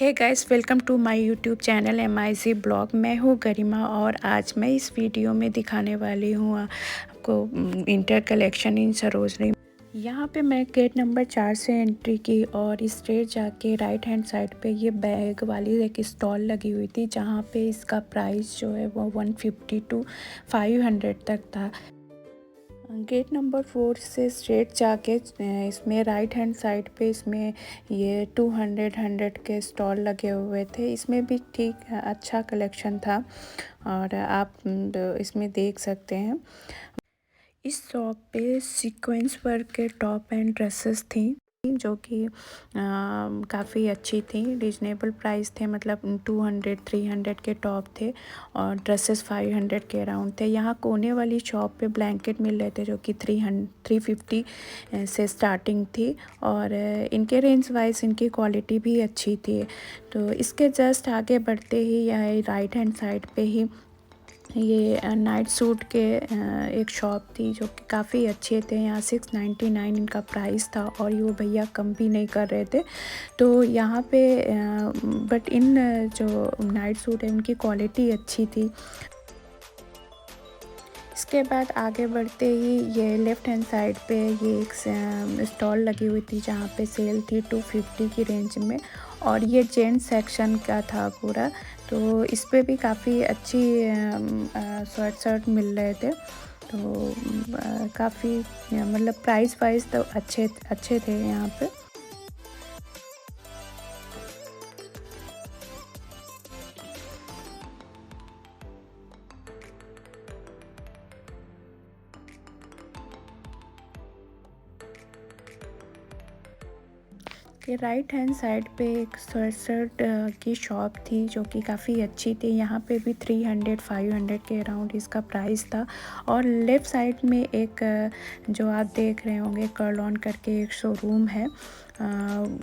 Hey guys, welcome to my YouTube channel MIC blog. मैं हूँ गरिमा और आज मैं इस वीडियो में दिखाने वाली हूँ आपको इंटर कलेक्शन इन सरोजनी। यहाँ पे मैं गेट नंबर 4 से एंट्री की और स्ट्रेट जाके राइट हैंड साइड पे ये बैग वाली एक स्टॉल लगी हुई थी, जहाँ पे इसका प्राइस जो है वो 150 to 500 तक था। गेट नंबर 4 से स्ट्रेट जाके इसमें राइट हैंड साइड पे इसमें ये 200 के स्टॉल लगे हुए थे। इसमें भी ठीक अच्छा कलेक्शन था और आप इसमें देख सकते हैं। इस शॉप पे सीक्वेंस वर्क के टॉप एंड ड्रेसेस थी जो कि काफ़ी अच्छी थी। रिजनेबल प्राइस थे, मतलब 200-300 के टॉप थे और ड्रेसेस 500 के अराउंड थे। यहाँ कोने वाली शॉप पे ब्लैंकेट मिल रहे थे जो कि 350 से स्टार्टिंग थी और इनके रेंज वाइज इनकी क्वालिटी भी अच्छी थी। तो इसके जस्ट आगे बढ़ते ही यहाँ राइट हैंड साइड पे ही ये नाइट सूट के एक शॉप थी जो कि काफ़ी अच्छे थे। यहाँ 699 इनका प्राइस था और ये वो भैया कम भी नहीं कर रहे थे। तो यहाँ पे बट इन जो नाइट सूट है उनकी क्वालिटी अच्छी थी। इसके बाद आगे बढ़ते ही ये लेफ़्ट हैंड साइड पे ये एक स्टॉल लगी हुई थी जहाँ पे सेल थी 250 की रेंज में और ये जेंट्स सेक्शन का था पूरा। तो इस पे भी काफ़ी अच्छी शर्ट मिल रहे थे। तो काफ़ी मतलब प्राइस वाइज तो अच्छे थे यहाँ पे। के राइट हैंड साइड पे एक शर्ट की शॉप थी जो कि काफ़ी अच्छी थी। यहाँ पे भी 300-500 के अराउंड इसका प्राइस था और लेफ़्ट साइड में एक जो आप देख रहे होंगे कर्ल ऑन करके एक शोरूम है।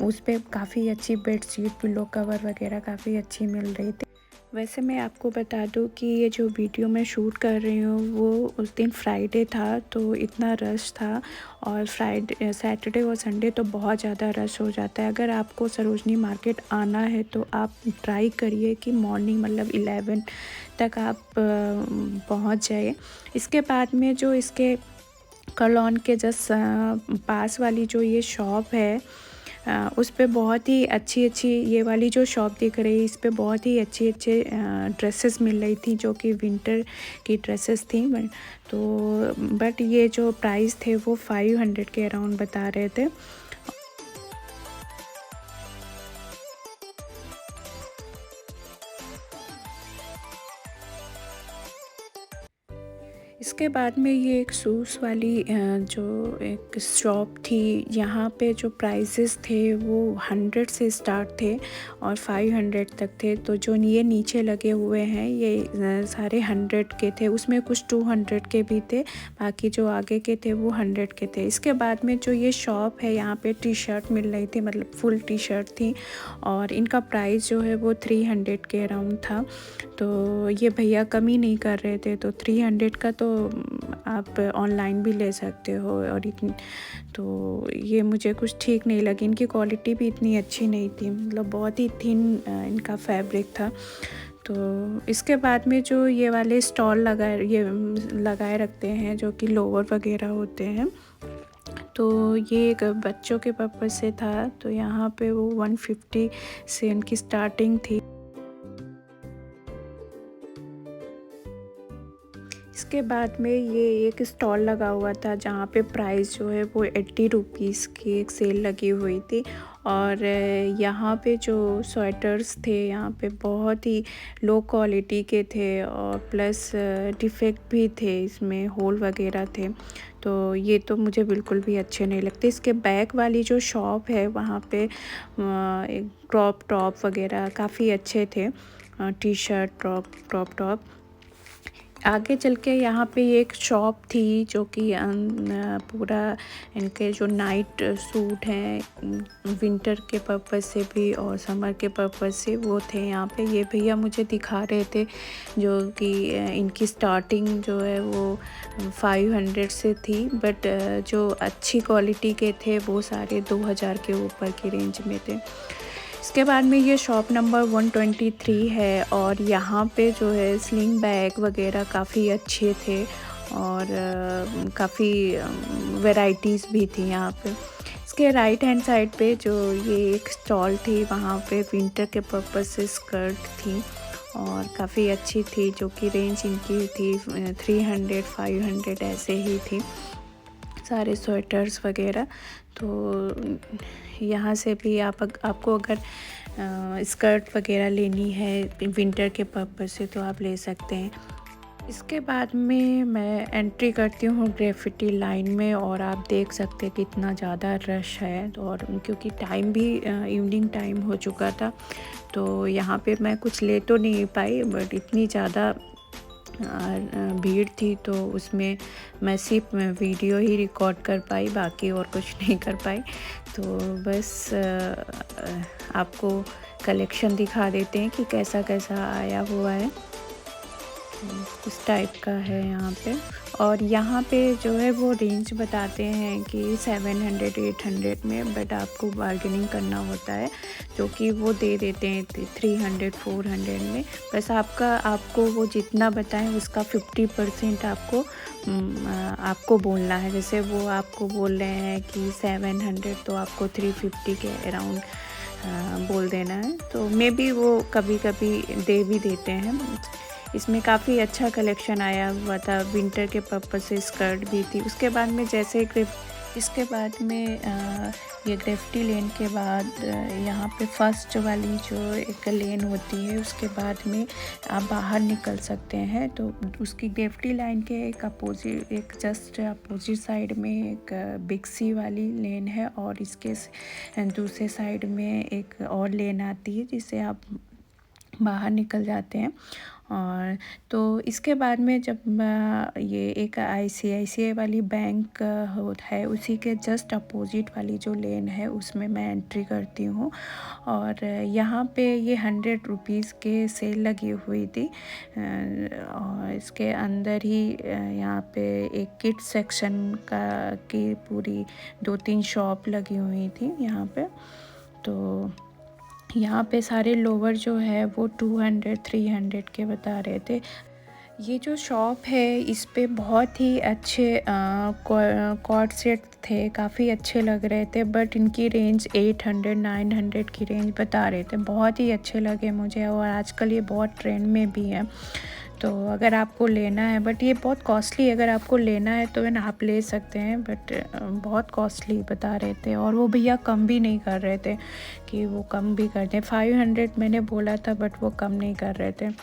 उस पे काफ़ी अच्छी बेडशीट, पिलो कवर वगैरह काफ़ी अच्छी मिल रही थी। वैसे मैं आपको बता दूं कि ये जो वीडियो मैं शूट कर रही हूँ वो उस दिन फ्राइडे था, तो इतना रश था और सैटरडे और संडे तो बहुत ज़्यादा रश हो जाता है। अगर आपको सरोजनी मार्केट आना है तो आप ट्राई करिए कि मॉर्निंग मतलब 11 तक आप पहुँच जाइए। इसके बाद में जो इसके कॉलोन के जस्ट पास वाली जो ये शॉप है उस पे बहुत ही अच्छी ये वाली जो शॉप दिख रही है इस पे बहुत ही अच्छे ड्रेसेस मिल रही थी जो कि विंटर की ड्रेसेस थी। तो बट ये जो प्राइस थे वो 500 के अराउंड बता रहे थे। इसके बाद में ये एक शूज़ वाली जो एक शॉप थी, यहाँ पे जो प्राइसेस थे वो 100 से स्टार्ट थे और 500 तक थे। तो जो ये नीचे लगे हुए हैं ये सारे 100 के थे, उसमें कुछ 200 के भी थे, बाकी जो आगे के थे वो 100 के थे। इसके बाद में जो ये शॉप है यहाँ पे टी शर्ट मिल रही थी, मतलब फुल टी शर्ट थी और इनका प्राइस जो है वो 300 के अराउंड था। तो ये भैया कम ही नहीं कर रहे थे, तो 300 का तो आप ऑनलाइन भी ले सकते हो। और इतनी तो ये मुझे कुछ ठीक नहीं लगी, इनकी क्वालिटी भी इतनी अच्छी नहीं थी, मतलब बहुत ही थिन इनका फैब्रिक था। तो इसके बाद में जो ये वाले स्टॉल लगाए रखते हैं जो कि लोवर वगैरह होते हैं, तो ये एक बच्चों के पर्पज़ से था। तो यहाँ पे वो 150 से इनकी स्टार्टिंग थी। इसके बाद में ये एक स्टॉल लगा हुआ था जहाँ पे प्राइस जो है वो 80 रुपीज़ की एक सेल लगी हुई थी और यहाँ पे जो स्वेटर्स थे यहाँ पे बहुत ही लो क्वालिटी के थे और प्लस डिफेक्ट भी थे, इसमें होल वगैरह थे। तो ये तो मुझे बिल्कुल भी अच्छे नहीं लगते। इसके बैक वाली जो शॉप है वहाँ पे एक क्रॉप टॉप वगैरह काफ़ी अच्छे थे, टी शर्ट क्रॉप टॉप। आगे चल के यहाँ पे एक शॉप थी जो कि पूरा इनके जो नाइट सूट हैं विंटर के पर्पज़ से भी और समर के पर्पज़ से वो थे यहाँ पे। ये भैया मुझे दिखा रहे थे जो कि इनकी स्टार्टिंग जो है वो 500 से थी, बट जो अच्छी क्वालिटी के थे वो सारे 2000 के ऊपर की रेंज में थे। इसके बाद में ये शॉप नंबर 123 है और यहाँ पे जो है स्लिंग बैग वगैरह काफ़ी अच्छे थे और काफ़ी वैरायटीज़ भी थी यहाँ पे। इसके राइट हैंड साइड पे जो ये एक स्टॉल थी, वहाँ पे विंटर के पर्पस से स्कर्ट थी और काफ़ी अच्छी थी, जो कि रेंज इनकी थी 300 500 ऐसे ही थी, सारे स्वेटर्स वगैरह। तो यहाँ से भी आपको अगर स्कर्ट वगैरह लेनी है विंटर के पर्पस से तो आप ले सकते हैं। इसके बाद में मैं एंट्री करती हूँ ग्रेफिटी लाइन में और आप देख सकते हैं कितना ज़्यादा रश है। और क्योंकि टाइम भी इवनिंग टाइम हो चुका था तो यहाँ पे मैं कुछ ले तो नहीं पाई, बट इतनी ज़्यादा भीड़ थी तो उसमें मैं सिर्फ वीडियो ही रिकॉर्ड कर पाई, बाकी और कुछ नहीं कर पाई। तो बस आपको कलेक्शन दिखा देते हैं कि कैसा कैसा आया हुआ है। इस टाइप का है यहाँ पे। और यहाँ पे जो है वो रेंज बताते हैं कि 700 800 में, बट आपको बार्गेनिंग करना होता है, जो कि वो दे देते हैं 300 400 में। बस आपको वो जितना बताएं उसका 50% आपको बोलना है। जैसे वो आपको बोल रहे हैं कि 700 तो आपको 350 के अराउंड बोल देना है। तो मे बी वो कभी कभी दे भी देते हैं। इसमें काफ़ी अच्छा कलेक्शन आया हुआ था, विंटर के पर्पस से स्कर्ट भी थी। उसके बाद में इसके बाद में ये ग्रेफिटी लेन के बाद यहाँ पे फर्स्ट वाली जो एक लेन होती है, उसके बाद में आप बाहर निकल सकते हैं। तो उसकी ग्रेफिटी लाइन के एक जस्ट अपोजिट साइड में एक बिग सी वाली लेन है और इसके दूसरे साइड में एक और लेन आती है जिससे आप बाहर निकल जाते हैं। और तो इसके बाद में जब ये एक ICICI वाली बैंक है, उसी के जस्ट अपोजिट वाली जो लेन है उसमें मैं एंट्री करती हूँ। और यहाँ पे ये 100 रुपीज़ के सेल लगी हुई थी और इसके अंदर ही यहाँ पे एक किड सेक्शन की पूरी 2-3 शॉप लगी हुई थी यहाँ पे। तो यहाँ पे सारे लोवर जो है वो 200 300 के बता रहे थे। ये जो शॉप है इस पे बहुत ही अच्छे कॉर्ड सेट थे, काफ़ी अच्छे लग रहे थे, बट इनकी रेंज 800 900 की रेंज बता रहे थे। बहुत ही अच्छे लगे मुझे और आजकल ये बहुत ट्रेंड में भी है। तो अगर आपको लेना है, बट ये बहुत कॉस्टली, अगर आपको लेना है तो आप ले सकते हैं, बट बहुत कॉस्टली बता रहे थे। और वो भैया कम भी नहीं कर रहे थे कि वो कम भी कर दें। 500 मैंने बोला था बट वो कम नहीं कर रहे थे।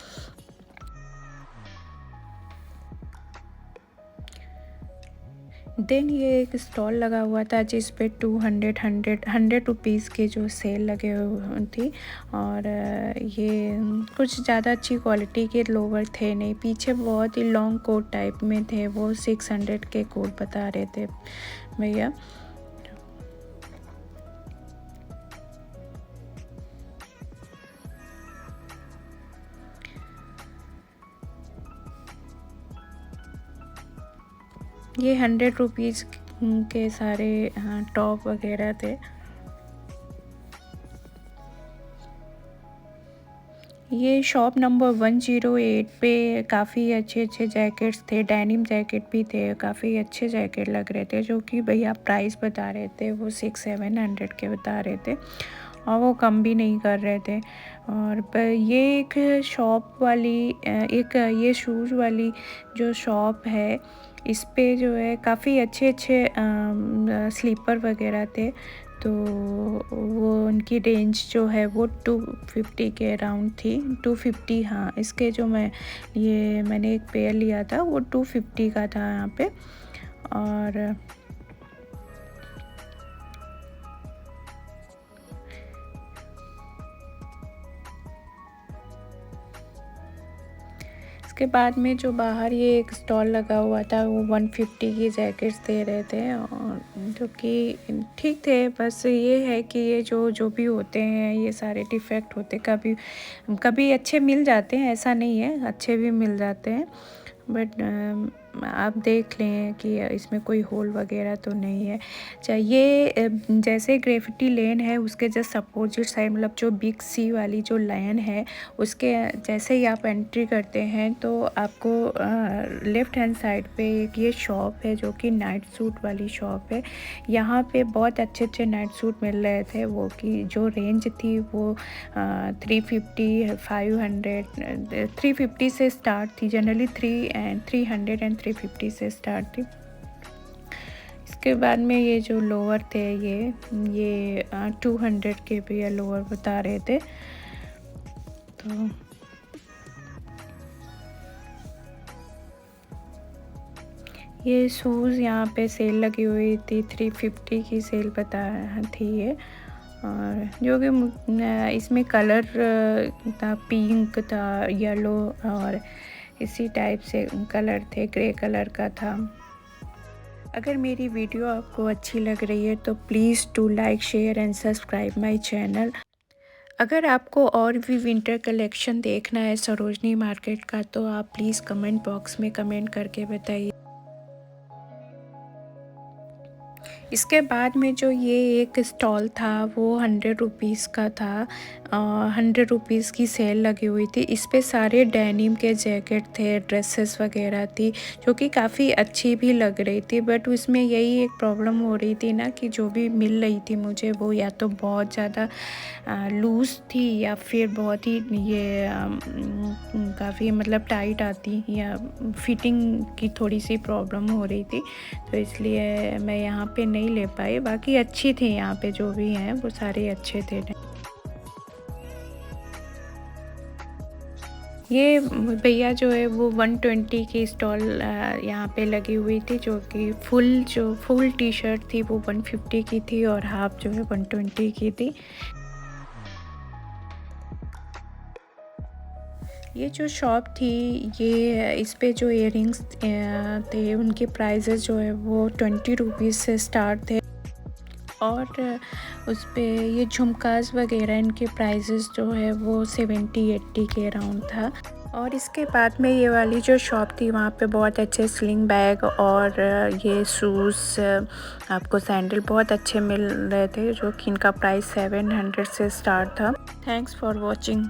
देन ये एक स्टॉल लगा हुआ था जिस पे 100 रुपीज़ के जो सेल लगे हुए थी। और ये कुछ ज़्यादा अच्छी क्वालिटी के लोवर थे नहीं, पीछे बहुत ही लॉन्ग कोट टाइप में थे, वो 600 के कोट बता रहे थे भैया। ये 100 रुपीज़ के सारे टॉप वगैरह थे। ये शॉप नंबर 108 पे काफ़ी अच्छे अच्छे जैकेट्स थे, डेनिम जैकेट भी थे, काफ़ी अच्छे जैकेट लग रहे थे, जो कि भैया प्राइस बता रहे थे वो 600-700 के बता रहे थे और वो कम भी नहीं कर रहे थे। और पर ये एक शॉप वाली एक ये शूज़ वाली जो शॉप है, इस पे जो है काफ़ी अच्छे अच्छे स्लीपर वगैरह थे। तो वो उनकी रेंज जो है वो 250 के अराउंड थी, 250। हाँ, इसके जो मैंने एक पेयर लिया था वो 250 का था यहाँ पे। और उसके बाद में जो बाहर ये एक स्टॉल लगा हुआ था वो 150 की जैकेट्स दे रहे थे, और जो कि ठीक थे। बस ये है कि ये जो भी होते हैं ये सारे डिफेक्ट होते, कभी कभी अच्छे मिल जाते हैं, ऐसा नहीं है, अच्छे भी मिल जाते हैं, बट आप देख लें कि इसमें कोई होल वगैरह तो नहीं है। ये जैसे ग्रेफिटी लेन है उसके जस्ट अपोजिट साइड, मतलब जो बिग सी वाली जो लेन है उसके जैसे ही आप एंट्री करते हैं तो आपको लेफ़्ट हैंड साइड पे एक ये शॉप है जो कि नाइट सूट वाली शॉप है। यहाँ पे बहुत अच्छे अच्छे नाइट सूट मिल रहे थे, वो की जो रेंज थी वो 350 500 350 से स्टार्ट थी। जनरली 300 एंड 350 से स्टार्ट थी। इसके बाद में ये जो लोअर थे ये 200 के भी ये लोअर बता रहे थे। तो ये शूज़ यहाँ पे सेल लगी हुई थी, 350 की सेल बता थी ये। और जो कि इसमें कलर था, पिंक था, येलो और इसी टाइप से कलर थे, ग्रे कलर का था। अगर मेरी वीडियो आपको अच्छी लग रही है तो please do like share and subscribe my channel. अगर आपको और भी विंटर कलेक्शन देखना है सरोजनी मार्केट का तो आप प्लीज़ कमेंट बॉक्स में कमेंट करके बताइए। इसके बाद में जो ये एक स्टॉल था वो 100 रुपीज़ का था। 100 रुपीज़ की सेल लगी हुई थी। इस पे सारे डेनिम के जैकेट थे, ड्रेसेस वगैरह थी जो कि काफ़ी अच्छी भी लग रही थी। बट उसमें यही एक प्रॉब्लम हो रही थी ना कि जो भी मिल रही थी मुझे वो या तो बहुत ज़्यादा लूज़ थी या फिर बहुत ही ये काफ़ी मतलब टाइट आती या फिटिंग की थोड़ी सी प्रॉब्लम हो रही थी, तो इसलिए मैं यहाँ पे नहीं ले पाई। बाकी अच्छी थी, यहाँ पे जो भी हैं वो सारे अच्छे थे। ये भैया जो है वो 120 की स्टॉल यहाँ पे लगी हुई थी, जो कि फुल टी शर्ट थी वो 150 की थी और हाफ जो है 120 की थी। ये जो शॉप थी ये इस पे जो इयररिंग्स थे उनके प्राइजेस जो है वो 20 रुपीज़ से स्टार्ट थे और उस पे ये झुमकास वगैरह इनके प्राइजेस जो है वो 70-80 के अराउंड था। और इसके बाद में ये वाली जो शॉप थी वहाँ पे बहुत अच्छे स्लिंग बैग और ये शूज़, आपको सैंडल बहुत अच्छे मिल रहे थे जो कि इनका प्राइस 700 से स्टार्ट था। Thanks for watching.